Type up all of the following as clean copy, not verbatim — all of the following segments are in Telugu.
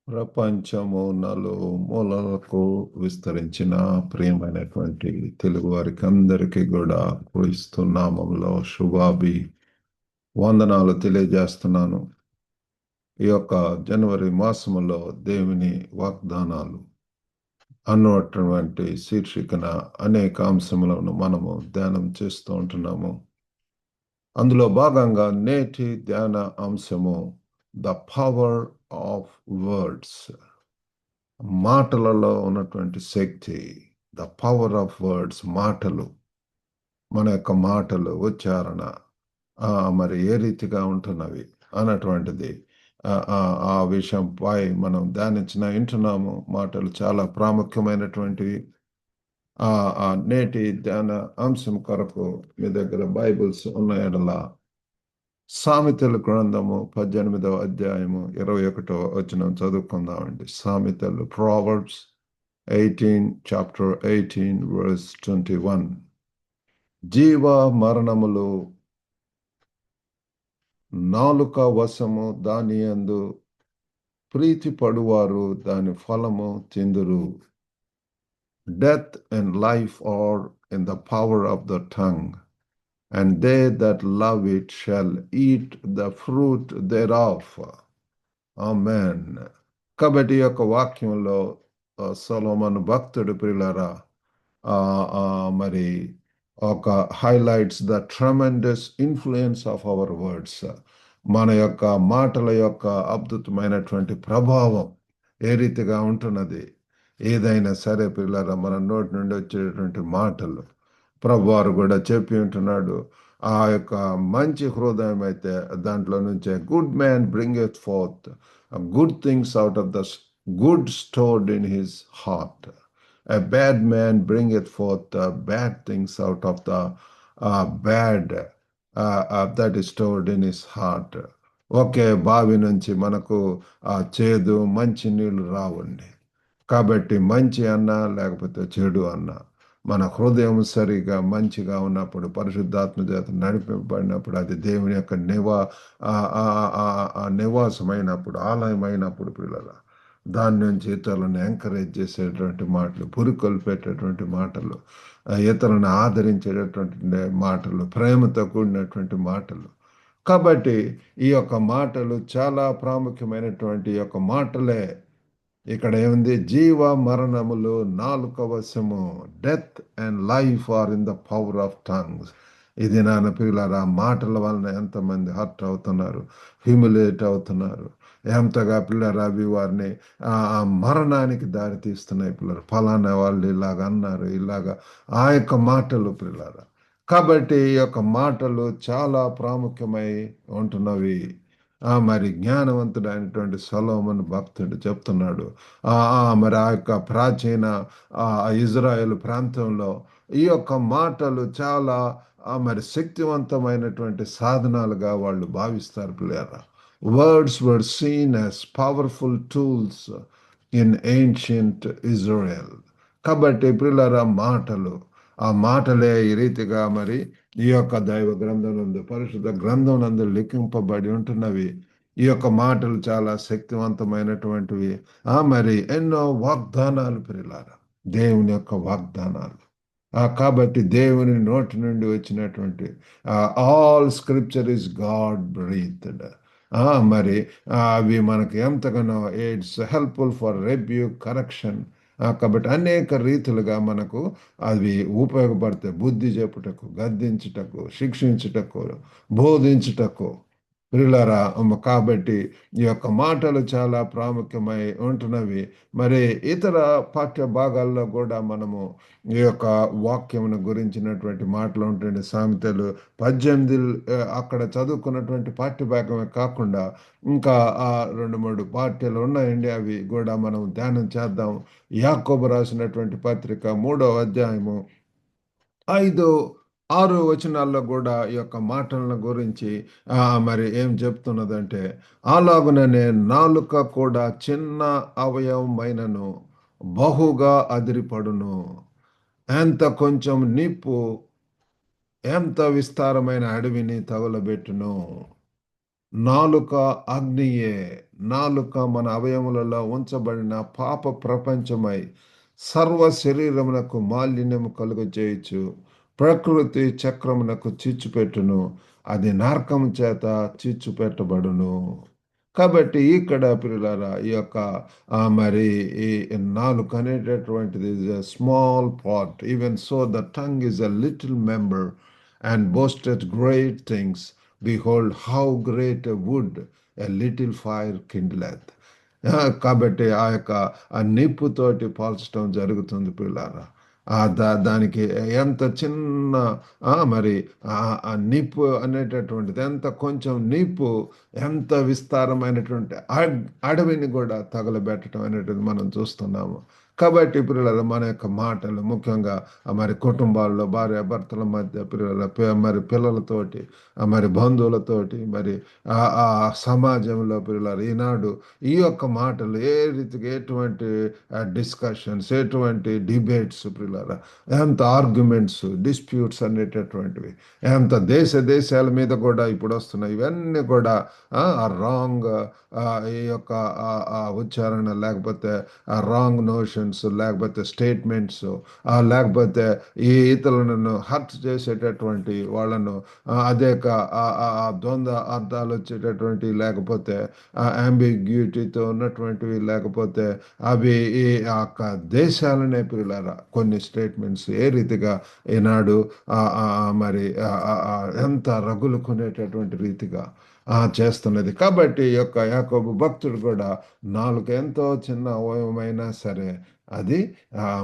ప్రపంచము నలుమూలలకు విస్తరించిన ప్రియమైనటువంటి తెలుగు వారికి అందరికీ కూడా క్రీస్తు నామంలో శుభాభి వందనాలు తెలియజేస్తున్నాను. ఈ యొక్క జనవరి మాసములో దేవుని వాగ్దానాలు అన్నటువంటి శీర్షికన అనేక అంశములను మనము ధ్యానం చేస్తూ ఉంటున్నాము. అందులో భాగంగా నేటి ధ్యాన అంశము ద పవర్ ఆఫ్ వర్డ్స్, మాటలలో ఉన్నటువంటి శక్తి. ద పవర్ ఆఫ్ వర్డ్స్, మాటలు, మన యొక్క మాటలు ఉచ్చారణ మరి ఏ రీతిగా ఉంటున్నవి అన్నటువంటిది ఆ విషయంపై మనం వింటున్నాము. మాటలు చాలా ప్రాముఖ్యమైనటువంటివి. నేటి ధ్యాన అంశం కొరకు మీ దగ్గర బైబిల్స్ ఉన్న ఎడల సామెతల గ్రంథము 18వ అధ్యాయము 21వ వచనం చదువుకుందామండి. సామెతలు, Proverbs 18, chapter 18, verse 21. జీవ మరణములు నాలుక వశము, దాని యందు ప్రీతి పడువారు దాని ఫలము తిందురు. Death and life are in the power of the tongue, and they that love it shall eat the fruit thereof. Amen. కాబట్టి యొక్క వాక్యంలో సొలొమోను భక్తుడు ప్రియులారా మరి ఒక highlights the tremendous influence of our words. మన యొక్క మాటల యొక్క అద్భుతమైనటువంటి ప్రభావం ఏ రీతిగా ఉంటున్నది. ఏదైనా సరే పిల్లరా, మన నోటి నుండి వచ్చేటువంటి మాటలు ప్రభువారు కూడా చెప్పి ఉంటున్నాడు. ఆ యొక్క మంచి హృదయం అయితే దాంట్లో నుంచే good man bringeth forth good things out of the good stored in his heart. A bad man bringeth forth bad things out of the bad that is stored in his heart. ఒకే బావి నుంచి మనకు చేదు మంచి నీళ్లు రావండి. కాబట్టి మంచి అన్నా లేకపోతే చెడు అన్నా మన హృదయం సరిగా మంచిగా ఉన్నప్పుడు, పరిశుద్ధాత్మ చేత నడిపింపబడినప్పుడు, అది దేవుని యొక్క నివాసమైనప్పుడు, ఆలయమైనప్పుడు పిల్లల దాని నుంచి ఇతరులను ఎంకరేజ్ చేసేటువంటి మాటలు, పురికొల్పేటటువంటి మాటలు, ఇతరులను ఆదరించేటటువంటి మాటలు, ప్రేమతో కూడినటువంటి మాటలు. కాబట్టి ఈ యొక్క మాటలు చాలా ప్రాముఖ్యమైనటువంటి యొక్క మాటలే. ఇక్కడ ఏముంది? జీవ మరణములు నాలుక వశము. Death and life are in the power of tongues. ఇది నాన్న పిల్లరా, మాటల వలన ఎంతమంది హర్ట్ అవుతున్నారు, హ్యూమిలేట్ అవుతున్నారు, ఎంతగా పిల్లరా అవి వారిని మరణానికి దారి తీస్తున్నాయి. పిల్లలు ఫలానా వాళ్ళు ఇలాగ అన్నారు, ఇలాగా ఆ యొక్క మాటలు పిల్లరా. కాబట్టి ఈ యొక్క మాటలు చాలా ప్రాముఖ్యమై ఉంటున్నవి. మరి జ్ఞానవంతుడైనటువంటి సొలొమోను భక్తుడు చెప్తున్నాడు. మరి ఆ యొక్క ప్రాచీన ఇజ్రాయేల్ ప్రాంతంలో ఈ యొక్క మాటలు చాలా మరి శక్తివంతమైనటువంటి సాధనాలుగా వాళ్ళు భావిస్తారు పిల్లరా. Words were seen as powerful tools in ancient Israel. కాబట్టి పిల్లరా మాటలు, ఆ మాటలే ఈ రీతిగా మరి ఈ యొక్క దైవ గ్రంథం నందు, పరిశుద్ధ గ్రంథం నందు లిఖింపబడి ఉంటున్నవి. ఈ యొక్క మాటలు చాలా శక్తివంతమైనటువంటివి. మరి ఎన్నో వాగ్దానాలు పిల్లరా, దేవుని యొక్క వాగ్దానాలు. కాబట్టి దేవుని నోటి నుండి వచ్చినటువంటి all scripture is God breathed. మరి అవి మనకి ఎంతగానో it's helpful for rebuke, correction. కాబట్టి అనేక రీతులుగా మనకు అవి ఉపయోగపడతాయి. బుద్ధి చెప్పుటకు, గద్దించుటకు, శిక్షించుటకు, బోధించుటకు ప్రియులారా. కాబట్టి ఈ యొక్క మాటలు చాలా ప్రాముఖ్యమై ఉంటున్నవి. మరి ఇతర పాఠ్య భాగాల్లో కూడా మనము ఈ యొక్క వాక్యమును గురించినటువంటి మాటలు ఉంటుంది. సామెతలు 18 అక్కడ చదువుకున్నటువంటి పాఠ్య భాగమే కాకుండా ఇంకా 2-3 పాఠ్యాలు ఉన్నాయండి. అవి కూడా మనం ధ్యానం చేద్దాం. యాకోబు రాసినటువంటి పత్రిక 3వ అధ్యాయము 5-6 వచనాల్లో కూడా ఈ యొక్క మాటలను గురించి మరి ఏం చెప్తున్నదంటే, అలాగుననే నాలుక కూడా చిన్న అవయవమైనను బహుగా అదిరిపడును. ఎంత కొంచెం నిప్పు ఎంత విస్తారమైన అడవిని తగులబెట్టును. నాలుక అగ్నియే. నాలుక మన అవయములలో ఉంచబడిన పాప ప్రపంచమై సర్వ శరీరమునకు మాలిన్యము కలుగజేయచ్చు. ప్రకృతి చక్రమునకు చిచ్చు పెట్టును. అది నరకము చేత చిచ్చు పెట్టబడును. కాబట్టి ఇక్కడ పిల్లలారా ఈ యొక్క మరి ఈ నాలుక అనేటటువంటిది small part. Even so the tongue is a little member and boasted great things. Behold, how great a wood a little fire kindleth. కాబట్టి ఆ యొక్క ఆ నిప్పుతోటి పోల్చడం జరుగుతుంది పిల్లారా. దానికి ఎంత చిన్న మరి ఆ నిప్పు అనేటటువంటిది ఎంత కొంచెం నిప్పు ఎంత విస్తారమైనటువంటి అడవిని కూడా తగలబెట్టడం అనేటువంటిది మనం చూస్తున్నాము. కాబట్టి పిల్లల మన యొక్క మాటలు ముఖ్యంగా మరి కుటుంబాల్లో భార్య భర్తల మధ్య మరి పిల్లలతోటి మరి బంధువులతోటి మరి ఆ సమాజంలో పిల్లలు ఈనాడు ఈ యొక్క మాటలు ఏ రీతిగా ఎటువంటి డిస్కషన్స్ ఎటువంటి డిబేట్స్ పిల్లల ఎంత ఆర్గ్యుమెంట్స్ డిస్ప్యూట్స్ అనేటటువంటివి ఎంత దేశాల మీద కూడా ఇప్పుడు వస్తున్నాయి. ఇవన్నీ కూడా రాంగ్ ఈ యొక్క ఉచ్చారణ లేకపోతే రాంగ్ నోషన్స్ లేకపోతే స్టేట్మెంట్స్ లేకపోతే ఈ ఇతరులను హర్ట్ చేసేటటువంటి వాళ్ళను అదే ద్వంద్వ అర్థాలు వచ్చేటటువంటి లేకపోతే అంబిగ్యూటీతో ఉన్నటువంటివి లేకపోతే అవి ఈ యొక్క దేశాలనే పిల్లరా కొన్ని స్టేట్మెంట్స్ ఏ రీతిగా ఈనాడు మరి ఎంత రగులుకునేటటువంటి రీతిగా చేస్తున్నది. కాబట్టి ఈ యొక్క యాకోబు భక్తుడు కూడా నాలుక ఎంతో చిన్న అవయవమైనా సరే అది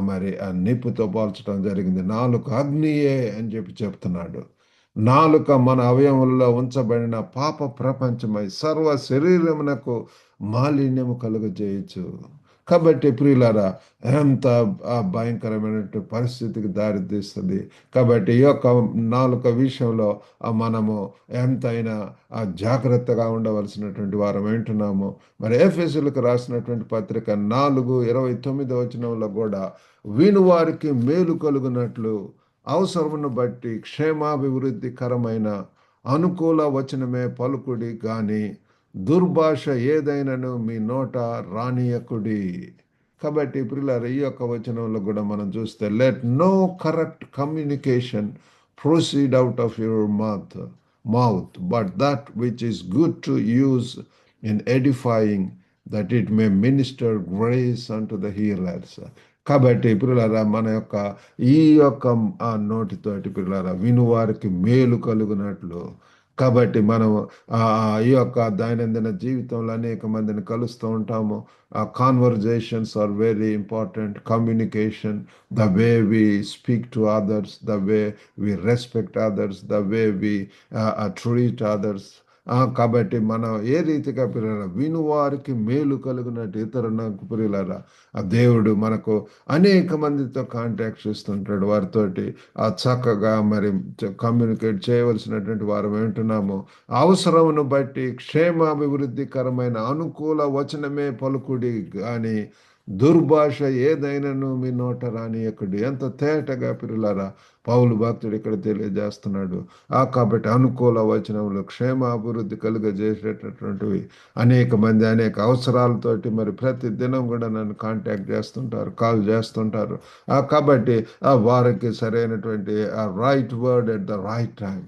మరి ఆ నిప్పుతో పోల్చడం జరిగింది. నాలుక అగ్నియే అని చెప్తున్నాడు. నాలుక మన అవయవంలో ఉంచబడిన పాప ప్రపంచమై సర్వ శరీరమునకు మాలిన్యము కలుగజేయచ్చు. కాబట్టి ప్రియులారా ఎంత భయంకరమైనటువంటి పరిస్థితికి దారితీస్తుంది. కాబట్టి ఈ యొక్క నాలుక విషయంలో మనము ఎంతైనా జాగ్రత్తగా ఉండవలసినటువంటి వారం వింటున్నాము. మరి ఎఫెసీయులకు రాసినటువంటి పత్రిక 4:29 కూడా వినువారికి మేలు కలుగునట్లు అవసరమును బట్టి క్షేమాభివృద్ధికరమైన అనుకూల వచనమే పలుకుడి గాని దుర్భాష ఏదైనను మీ నోట రానియకుడి. కాబట్టి ప్రియులారా ఈ యొక్క వచనంలో కూడా మనం చూస్తే let no corrupt communication proceed out of your mouth but that which is good to use in edifying that it may minister grace unto the hearers. కాబట్టి పిల్లలారా మన యొక్క ఈ యొక్క నోటితోటి పిల్లలారా వినువారికి మేలు కలుగునట్లు. కాబట్టి మనం ఈ యొక్క దైనందిన జీవితంలో అనేక మందిని కలుస్తూ ఉంటాము. Conversations are very important. Communication, the way we speak to others, the way we respect others, the way we treat others. కాబట్టి మనం ఏ రీతిగా పిల్లల వినువారికి మేలు కలిగినట్టు ఇతరులకు పిల్లల ఆ దేవుడు మనకు అనేక మందితో కాంటాక్ట్ చేస్తుంటాడు. వారితోటి చక్కగా మరి కమ్యూనికేట్ చేయవలసినటువంటి వారు వింటున్నాము. అవసరమును బట్టి క్షేమాభివృద్ధికరమైన అనుకూల వచనమే పలుకుడి కానీ దుర్భాష ఏదైనాను మీ నోట రానియకుడి. ఎంత తేటగా పిల్లలారా పౌలు భక్తుడు ఇక్కడ తెలియజేస్తున్నాడు. కాబట్టి అనుకూల వచనములు క్షేమాభివృద్ధి కలుగజేసేటటువంటివి అనేక మంది అనేక అవసరాలతోటి మరి ప్రతి దినం కూడా నన్ను కాంటాక్ట్ చేస్తుంటారు, కాల్ చేస్తుంటారు. కాబట్టి వారికి సరైనటువంటి right word at the right time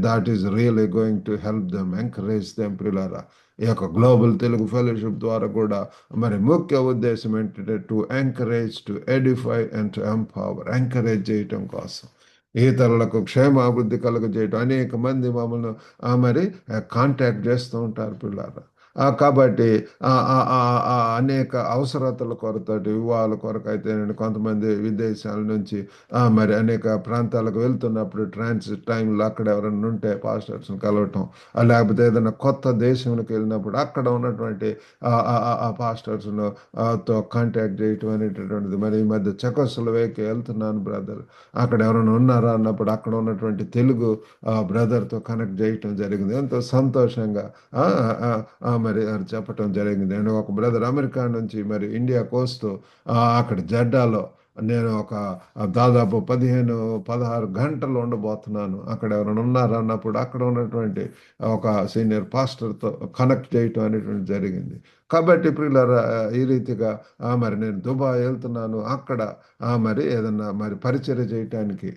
that is really going to help them, encourage them పిల్లలారా. ఈ యొక్క గ్లోబల్ తెలుగు ఫెలోషిప్ ద్వారా కూడా మరి ముఖ్య ఉద్దేశం ఏంటంటే to encourage, to Edify and to empower. Encourage చేయటం కోసం ఇతరులకు క్షేమాభివృద్ధి కలుగజేయటం. అనేక మంది మమ్మల్ని మరి కాంటాక్ట్ చేస్తూ ఉంటారు పిల్లలారా. కాబట్టి అనేక అవసరతల కొరతోటి వివాహాల కొరకు అయితే కొంతమంది విదేశాల నుంచి మరి అనేక ప్రాంతాలకు వెళ్తున్నప్పుడు ట్రాన్సిట్ టైంలో అక్కడ ఎవరైనా ఉంటే పాస్టర్స్ని కలవటం, లేకపోతే ఏదైనా కొత్త దేశంలోకి వెళ్ళినప్పుడు అక్కడ ఉన్నటువంటి పాస్టర్స్ను తో కాంటాక్ట్ చేయటం అనేటటువంటిది. మరి ఈ మధ్య చెకోస్లోవేకియా వెళ్తున్నాను బ్రదర్, అక్కడ ఎవరైనా ఉన్నారా అన్నప్పుడు అక్కడ ఉన్నటువంటి తెలుగు బ్రదర్తో కనెక్ట్ చేయటం జరిగింది. ఎంతో సంతోషంగా మరి చెప్పటం జరిగింది. అండ్ ఒక బ్రదర్ అమెరికా నుంచి మరి ఇండియాకు వస్తూ అక్కడ జడ్డాలో నేను ఒక దాదాపు 15-16 గంటలు ఉండబోతున్నాను, అక్కడ ఎవరైనా ఉన్నారా అన్నప్పుడు అక్కడ ఉన్నటువంటి ఒక సీనియర్ పాస్టర్తో కనెక్ట్ చేయటం అనేటువంటి జరిగింది. కాబట్టి ప్రియులారా, ఈ రీతిగా మరి నేను దుబాయ్ వెళ్తున్నాను, అక్కడ మరి ఏదన్నా మరి పరిచర్య చేయటానికి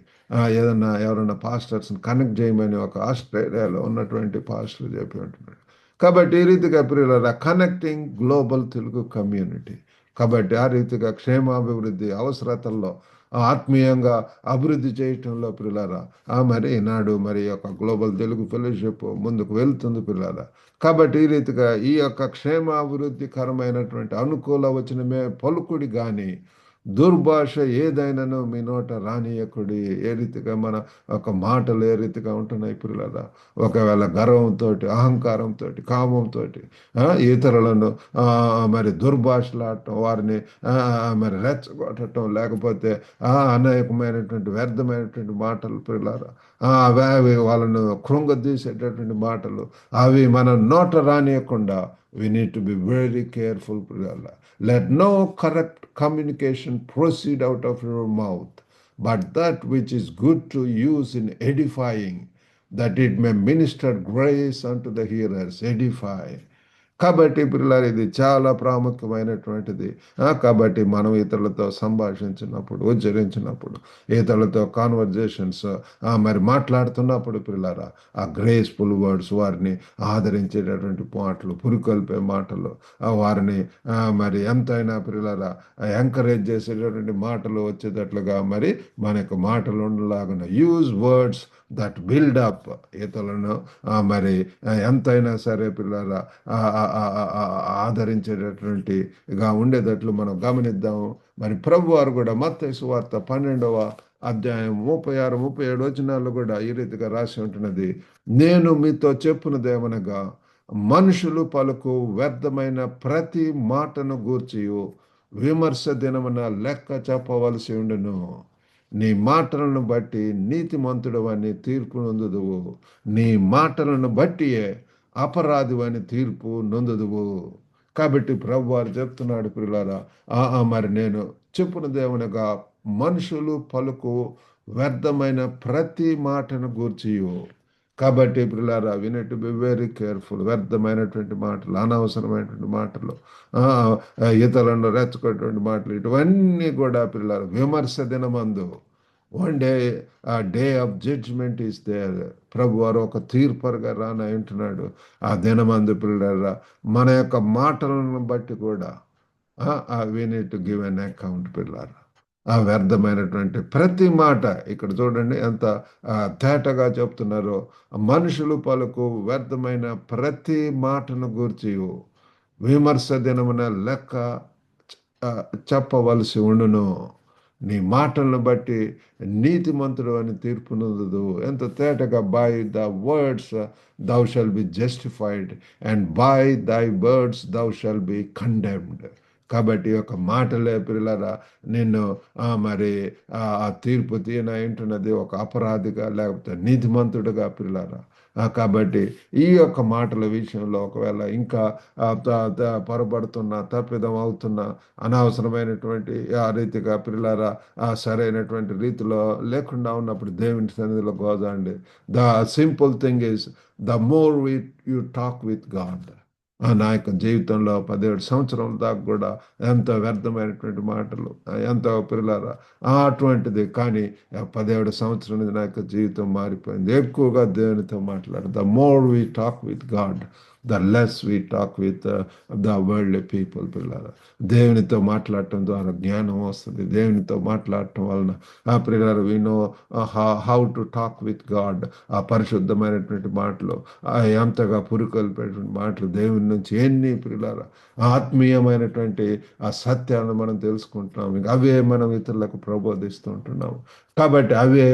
ఏదన్నా ఎవరన్నా పాస్టర్స్ని కనెక్ట్ చేయమని ఒక ఆస్ట్రేలియాలో ఉన్నటువంటి పాస్టర్ చెప్పి ఉంటున్నాడు. కాబట్టి ఈ రీతిగా ప్రియులారా, కనెక్టింగ్ గ్లోబల్ తెలుగు కమ్యూనిటీ. కాబట్టి ఆ రీతిగా క్షేమాభివృద్ధి అవసరతల్లో ఆత్మీయంగా అభివృద్ధి చేయటంలో ప్రియులారా, మరి ఈనాడు మరి ఈ యొక్క గ్లోబల్ తెలుగు ఫెలోషిప్ ముందుకు వెళ్తుంది ప్రియులారా. కాబట్టి ఈ రీతిగా ఈ యొక్క క్షేమాభివృద్ధికరమైనటువంటి అనుకూల వచనమే పలుకుడి గాని దుర్భాష ఏదైనాను మీ నోట రానియకుడి. ఏ రీతిగా మన ఒక మాటలు ఏ రీతిగా ఉంటున్నాయి ప్రియులారా, ఒకవేళ గర్వంతో, అహంకారంతో, కామంతో ఇతరులను మరి దుర్భాషలాడటం, వారిని మరి రెచ్చగొట్టడం, లేకపోతే అనేకమైనటువంటి వ్యర్థమైనటువంటి మాటలు ప్రియులారా, అవి వాళ్ళను కృంగదీసేటటువంటి మాటలు, అవి మన నోట రానియకుండా we need to be very careful ప్రియులారా. Let no corrupt communication proceed out of your mouth, but that which is good to use in edifying, that it may minister grace unto the hearers. Edify. కాబట్టి పిల్లలు ఇది చాలా ప్రాముఖ్యమైనటువంటిది. కాబట్టి మనం ఇతరులతో సంభాషించినప్పుడు, ఉచ్చరించినప్పుడు, ఇతరులతో కాన్వర్జేషన్స్ మరి మాట్లాడుతున్నప్పుడు పిల్లరా, ఆ గ్రేస్ఫుల్ వర్డ్స్, వారిని ఆదరించేటటువంటి మాటలు, పురికొల్పే మాటలు, వారిని మరి ఎంతైనా పిల్లరా ఎంకరేజ్ చేసేటటువంటి మాటలు వచ్చేటట్లుగా మరి మన యొక్క మాటలు ఉండలాగా use words that build up. ఇతరులను మరి ఎంతైనా సరే పిల్లరా ఆదరించేటటువంటిగా ఉండేటట్లు మనం గమనిద్దాము. మరి ప్రభు వారు కూడా మత్తయి సువార్త 12వ అధ్యాయం 36-37 వచనాలు కూడా ఈ రీతిగా రాసి ఉంటున్నది. నేను మీతో చెప్పున్నదేమనగా, మనుషులు పలుకు వ్యర్థమైన ప్రతి మాటను గూర్చియు విమర్శ దినమున లెక్క చెప్పవలసి ఉండును. నీ మాటలను బట్టి నీతిమంతుడు అని తీర్పు నొందుదువు, నీ మాటలను బట్టియే అపరాధి అని తీర్పు నొందుదువు. కాబట్టి ప్రభు వారు చెప్తున్నాడు ప్రియులారా, మరి నేను చెప్పున్నదేమనగా, మనుషులు పలుకు వ్యర్థమైన ప్రతి మాటను గూర్చియు. కాబట్టి ప్రియులారా, we need to be very careful. వ్యర్థమైనటువంటి మాటలు, అనవసరమైనటువంటి మాటలు, ఇతరులను రెచ్చగొట్టేటువంటి మాటలు, ఇటువన్నీ కూడా ప్రియులారా విమర్శ దినమందు, one day day of judgement is there. ప్రభు వారు ఒక తీర్పరుగా రానంటున్నాడు. ఆ దినమందు పిల్లరా మన యొక్క మాటలను బట్టి కూడా we need to give an account పిల్లరా. ఆ వ్యర్థమైనటువంటి ప్రతి మాట, ఇక్కడ చూడండి ఎంత తేటగా చెప్తున్నారో, మనుషులు పలుకు వ్యర్థమైన ప్రతి మాటను గూర్చి విమర్శ దినమున లెక్క చెప్పవలసి ఉండును. నీ మాటలను బట్టి నీతిమంతుడు అని తీర్పు నొందుదు. ఎంత తేటగా, by the words thou shall be justified and by thy words thou shall be condemned. కాబట్టి ఒక మాటలే పిల్లరా నిన్ను మరి ఆ తీర్పు తీయనంటున్నది, ఒక అపరాధిగా లేకపోతే నీతిమంతుడుగా పిల్లరా. కాబట్టి ఈ యొక్క మాటల విషయంలో ఒకవేళ ఇంకా పొరపడుతున్న, తప్పిదం అవుతున్న, అనవసరమైనటువంటి ఆ రీతిగా పిల్లరా సరైనటువంటి రీతిలో లేకుండా ఉన్నప్పుడు దేవుని సన్నిధిలో గోజండి. The simple thing is, the more you talk with God. నా యొక్క జీవితంలో 17 సంవత్సరాల దాకా కూడా ఎంతో వ్యర్థమైనటువంటి మాటలు, ఎంతో పిల్లరా అటువంటిది. కానీ 17 సంవత్సరం నుంచి నా యొక్క జీవితం మారిపోయింది. ఎక్కువగా దేవునితో మాట్లాడు. The more we talk with God, the less we talk with the world people. పిల్లరా దేవునితో మాట్లాడటం ద్వారా జ్ఞానం వస్తుంది. దేవునితో మాట్లాడటం వలన పిల్లలు we know how to talk with God. ఆ పరిశుద్ధమైనటువంటి మాటలు, ఎంతగా పురికొల్పేటువంటి మాటలు, దేవుని నుంచి ఎన్ని పిల్లల ఆత్మీయమైనటువంటి ఆ సత్యాలను మనం తెలుసుకుంటున్నాం. అవే మనం ఇతరులకు ప్రబోధిస్తూ ఉంటున్నాము. కాబట్టి అవే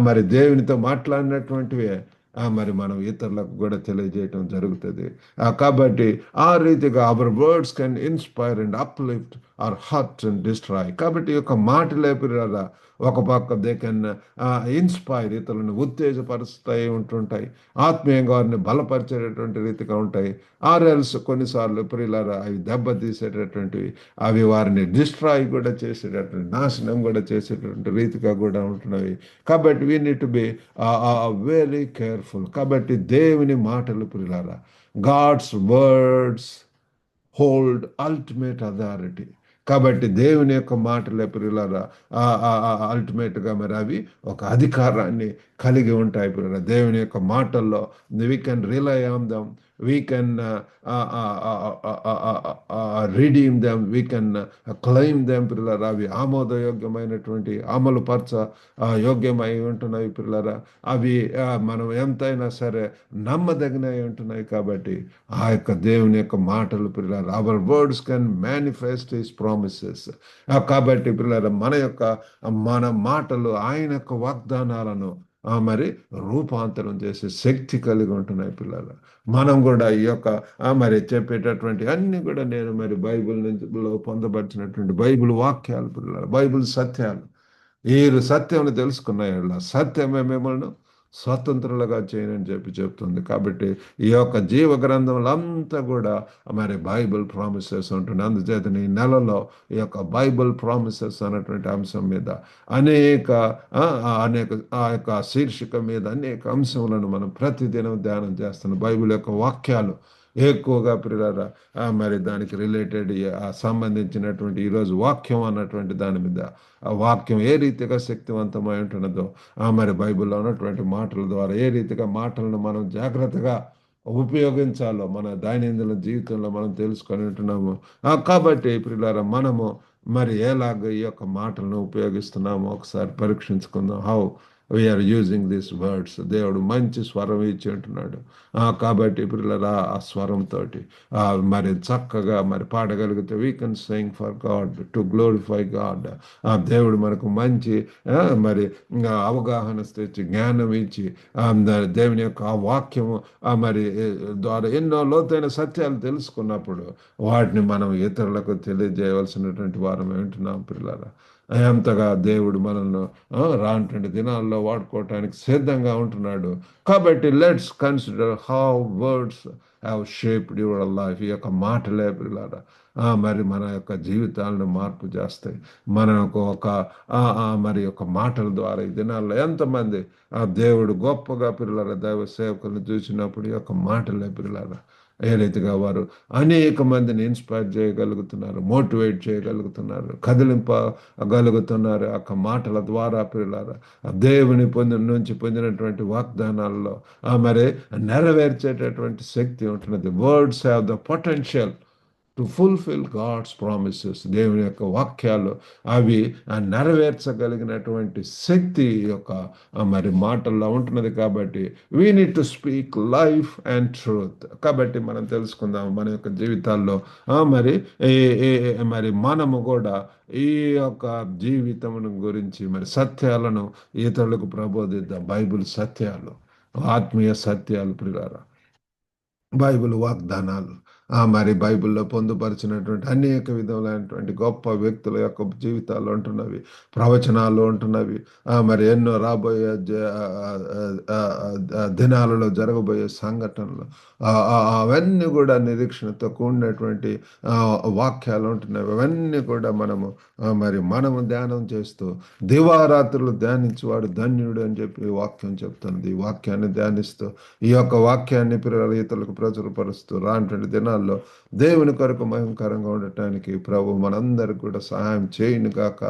మరి దేవునితో మాట్లాడినటువంటివే మరి మనం ఇతరులకు కూడా తెలియజేయటం జరుగుతుంది. కాబట్టి ఆ రీతిగా our words can inspire and uplift or hurt and destroy. కాబట్టి ఈ యొక్క మాటలే ప్రియులారా ఒక పక్క దే కెన్ ఇన్స్పైర్, ఇతరులను ఉత్తేజపరుస్తాయి ఉంటుంటాయి, ఆత్మీయంగా వారిని బలపరిచేటటువంటి రీతిగా ఉంటాయి. ఆర్ఎల్స్ కొన్నిసార్లు ప్రియులారా అవి దెబ్బతీసేటటువంటివి, అవి వారిని డిస్ట్రాయ్ కూడా చేసేటటువంటి, నాశనం కూడా చేసేటటువంటి రీతిగా కూడా ఉంటున్నవి. కాబట్టి we need to be very careful. కాబట్టి దేవుని మాటలు ప్రియులారా, God's words hold ultimate authority. కాబట్టి దేవుని యొక్క మాటలే ప్రియులారా అల్టిమేట్గా మరి అవి ఒక అధికారాన్ని కలిగి ఉంటాయి ప్రియులారా. దేవుని యొక్క మాటల్లో we can rely on them, we can redeem them, we can claim them ప్రియులారా. అవి ఆమోదయోగ్యమైనటువంటి, అమలు పరచ యోగ్యమై ఉంటున్నాయి ప్రియులారా. అవి మనం ఎంతైనా సరే నమ్మదగినవి ఉంటున్నాయి. కాబట్టి ఆ యొక్క దేవుని యొక్క మాటలు ప్రియులారా, hour words can manifest his promises. కాబట్టి ప్రియులారా మన మాటలు ఆయన యొక్క వాగ్దానాలను మరి రూపాంతరం చేసే శక్తి కలిగి ఉంటున్నాయి పిల్లలు. మనం కూడా ఈ యొక్క మరి చెప్పేటటువంటి అన్ని కూడా నేను మరి బైబిల్ నుంచి పొందబడిచినటువంటి బైబిల్ వాక్యాలు పిల్లలు, బైబిల్ సత్యాలు. ఈ సత్యం తెలుసుకున్న సత్యమే మిమ్మల్ని స్వతంత్రులుగా చేయనని చెప్తుంది. కాబట్టి ఈ యొక్క జీవ గ్రంథంలో అంతా కూడా మరి బైబిల్ ప్రామిసెస్ ఉంటుంది. అందుచేత ఈ నెలలో ఈ యొక్క బైబిల్ ప్రామిసెస్ అన్నటువంటి అంశం మీద అనేక అనేక ఆ యొక్క శీర్షిక మీద అనేక అంశములను మనం ప్రతిదినం ధ్యానం చేస్తున్నాం. బైబిల్ యొక్క వాక్యాలు ఎక్కువగా ప్రియులారా మరి దానికి రిలేటెడ్ సంబంధించినటువంటి ఈరోజు వాక్యం అన్నటువంటి దాని మీద, ఆ వాక్యం ఏ రీతిగా శక్తివంతమై ఉంటున్నదో మరి బైబిల్లో ఉన్నటువంటి మాటల ద్వారా ఏ రీతిగా మాటలను మనం జాగ్రత్తగా ఉపయోగించాలో మన దైనందిన జీవితంలో మనం తెలుసుకొని ఉంటున్నాము. కాబట్టి ప్రియులారా మనము మరి ఎలాగ ఈ యొక్క మాటలను ఉపయోగిస్తున్నామో ఒకసారి పరీక్షించుకుందాం. How we are using this words. దేవుడు మంచి స్వరం ఇచ్చి ఉంటున్నాడు. కాబట్టి పిల్లల ఆ స్వరంతో మరి చక్కగా మరి పాడగలిగితే we can sing for God to glorify God. దేవుడు మనకు మంచి మరి అవగాహన తెచ్చి జ్ఞానం ఇచ్చి దేవుని యొక్క ఆ వాక్యము మరి ద్వారా ఎన్నో లోతైన సత్యాలు తెలుసుకున్నప్పుడు వాటిని మనం ఇతరులకు తెలియజేయవలసినటువంటి వారం వింటున్నాం పిల్లల. ఎంతగా దేవుడు మనల్ని రానటువంటి దినాల్లో వాడుకోవటానికి సిద్ధంగా ఉంటున్నాడు. కాబట్టి let's consider how words have shaped your life. ఈ యొక్క మాటలే పిల్లారా మరి మన యొక్క జీవితాలను మార్పు చేస్తాయి. మనకు మరి యొక్క మాటల ద్వారా ఈ దినాల్లో ఎంతమంది దేవుడు గొప్పగా పిల్లల దైవ సేవకులను చూసినప్పుడు ఈ యొక్క మాటలే పిల్లారా ఏ రీతిగా వారు అనేక మందిని ఇన్స్పైర్ చేయగలుగుతున్నారు, మోటివేట్ చేయగలుగుతున్నారు, కదిలింపగలుగుతున్నారు. ఆ మాటల ద్వారా పిల్లారా దేవుని నుంచి పొందినటువంటి వాగ్దానాల్లో మరి నెరవేర్చేటటువంటి శక్తి ఉంటున్నది. Words have the potential to fulfil God's promises. దేవుని యొక్క వాక్యాలు అవి నెరవేర్చగలిగినటువంటి శక్తి యొక్క మరి మాటల్లో ఉంటున్నది. కాబట్టి we need to speak life and truth. కాబట్టి మనం తెలుసుకుందాం మన యొక్క జీవితాల్లో మరి మరి మనము కూడా ఈ యొక్క జీవితం గురించి మరి సత్యాలను ఇతరులకు ప్రబోధిద్దాం. బైబిల్ సత్యాలు, ఆత్మీయ సత్యాలు ప్రియులారా, బైబిల్ వాగ్దానాలు మరి బైబిల్లో పొందుపరిచినటువంటి అనేక విధములైనటువంటి గొప్ప వ్యక్తుల యొక్క జీవితాలు ఉంటున్నవి, ప్రవచనాలు ఉంటున్నవి. మరి ఎన్నో రాబోయే దినాలలో జరగబోయే సంఘటనలు అవన్నీ కూడా నిరీక్షణతో కూడినటువంటి వాక్యాలు ఉంటున్నవి. అవన్నీ కూడా మనము ధ్యానం చేస్తూ దివారాత్రులు ధ్యానించేవాడు ధన్యుడు అని చెప్పి వాక్యం చెప్తుంది. ఈ వాక్యాన్ని ధ్యానిస్తూ ఈ యొక్క వాక్యాన్ని ఇతరులకు ప్రచురపరుస్తూ రానటువంటి దినాల్లో దేవుని కొరకు మహిమకరంగా ఉండటానికి ప్రభు మనందరికి కూడా సహాయం చేయను కాక.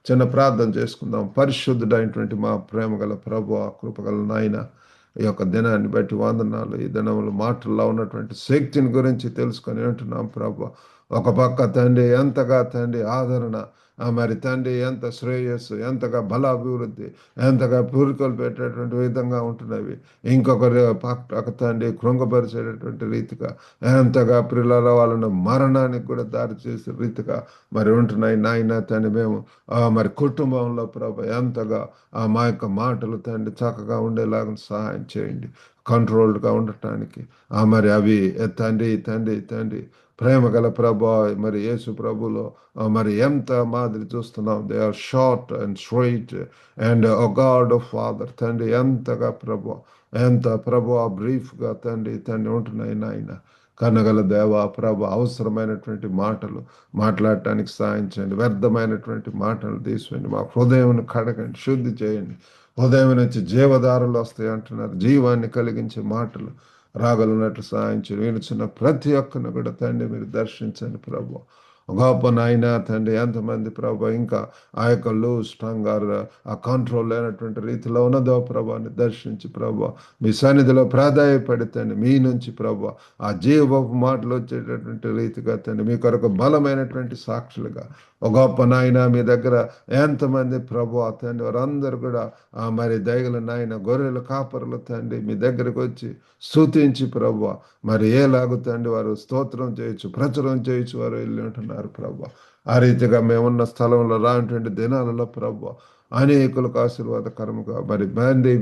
చిన్న ప్రార్థన చేసుకుందాం. పరిశుద్ధుడైనటువంటి మా ప్రేమ గల ప్రభు, ఆ కృపగల నాయన, ఈ యొక్క దినాన్ని బట్టి వందనాలు. ఈ దినములు మాటల్లో ఉన్నటువంటి శక్తిని గురించి తెలుసుకొని ఉంటున్నాం ప్రభు. ఒక పక్క తండ్రి ఎంతగా ఆదరణ, మరి తండ్రి ఎంత శ్రేయస్సు, ఎంతగా బలాభివృద్ధి, ఎంతగా పూరికలు పెట్టేటువంటి విధంగా ఉంటున్నవి. ఇంకొకరి పక్క తండ్రి కృంగపరిచేటటువంటి రీతిగా ఎంతగా పిల్లల వాళ్ళను మరణానికి కూడా దారి చేసే రీతిగా మరి ఉంటున్నాయి నాయన తండ్రి. మేము మరి కుటుంబంలో ప్రభు ఎంతగా మా యొక్క మాటలు తండ్రి చక్కగా ఉండేలాగా సహాయం చేయండి. కంట్రోల్డ్గా ఉండటానికి మరి అవి తండ్రి ప్రేమ గల ప్రభు మరి యేసు ప్రభులో మరి ఎంత మాదిరి చూస్తున్నాం. They are short and straight and God of father తండ్రి ఎంతగా ప్రభు ఎంత ప్రభు బ్రీఫ్గా తండ్రి ఉంటున్నాయి నాయన. కనగల దేవ ప్రభు అవసరమైనటువంటి మాటలు మాట్లాడటానికి సాయం చేయండి. వ్యర్థమైనటువంటి మాటలు తీసివేయండి. మా హృదయం కడగండి, శుద్ధి చేయండి. హృదయం నుంచి జీవధారలు వస్తాయి అంటున్నారు. జీవాన్ని కలిగించే మాటలు రాగలిగినట్లు సాయం చేయండి. వినుచున్న ప్రతి ఒక్కరిని కూడా తండ్రి మీరు దర్శించండి ప్రభు. గొప్ప నాయన తండ్రి ఎంతమంది ప్రభు ఇంకా ఆ యొక్క లూజ్ టంగ్ ఆ కంట్రోల్ లేనటువంటి రీతిలో ఉన్నదో ప్రభాని దర్శించి ప్రభు మీ సన్నిధిలో ప్రాధాయపడితండి. మీ నుంచి ప్రభు ఆ జీవపు మాటలు వచ్చేటటువంటి రీతిగా తండ్రి మీ కొరకు బలమైనటువంటి సాక్షులుగా ఒక గొప్ప నాయన మీ దగ్గర ఎంతమంది ప్రభు తండ్రి వారందరూ కూడా మరి దయగల నాయన గొర్రెల కాపరులు తండ్రి మీ దగ్గరకు వచ్చి స్తుతించి ప్రభు మరి ఏలాగుతండి వారు స్తోత్రం చేయొచ్చు, ప్రచురం చేయొచ్చు వారు వెళ్ళి ఉంటున్నారు ప్రభు. ఆ రీతిగా మేమున్న స్థలంలో రానటువంటి దినాలలో ప్రభు అనేకులకు ఆశీర్వాదకరముగా మరి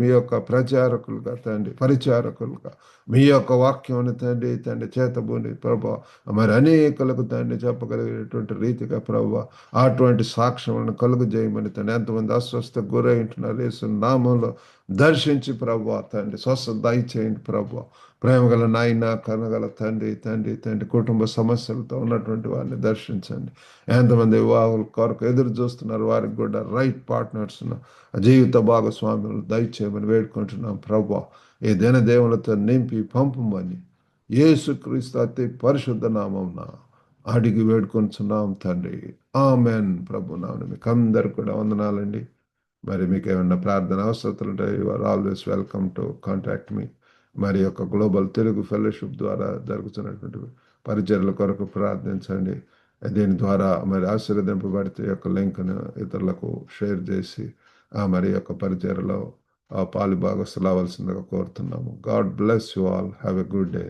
మీ యొక్క ప్రచారకులుగా తండ్రి పరిచారకులుగా మీ యొక్క వాక్యం తండ్రి చేతబూని ప్రభు మరి అనేకులకు తండ్రి చెప్పగలిగేటువంటి రీతిగా ప్రభు అటువంటి సాక్ష్యములను కలుగు చేయమని తండ్రి ఎంతమంది అస్వస్థకు గురై ఉంటున్నారు యేసు నామంలో దర్శించి ప్రభు తండ్రి స్వస్థ దయచేయండి ప్రభు. ప్రేమగల నాయన కనగల తండ్రి కుటుంబ సమస్యలతో ఉన్నటువంటి వారిని దర్శించండి. ఎంతమంది వివాహాల కొరకు ఎదురు చూస్తున్నారు వారికి కూడా రైట్ పార్ట్నర్స్ జీవిత భాగస్వాములు దయచేయమని వేడుకుంటున్నాం ప్రభు. ఈ దినదేవులతో నింపి పంపమని యేసుక్రీస్తు అతి పరిశుద్ధ నామమున అడిగి వేడుకొంచున్నాం తండ్రి. ఆమెన్. ప్రభు నామమున మీకు అందరు కూడా వందనాలండి. మరి మీకు ఏమన్నా ప్రార్థన అవసరతలు ఉంటే you are always welcome to contact me. మరి యొక్క గ్లోబల్ తెలుగు ఫెలోషిప్ ద్వారా జరుగుతున్నటువంటి పరిచర్ల కొరకు ప్రార్థించండి. దీని ద్వారా మరి ఆశీర్వదింపబడితే యొక్క లింక్ను ఇతరులకు షేర్ చేసి మరి యొక్క పరిచర్లో పాలు భాగస్తులు అవ్వాల్సిందిగా కోరుతున్నాము. God bless you all. Have a good day.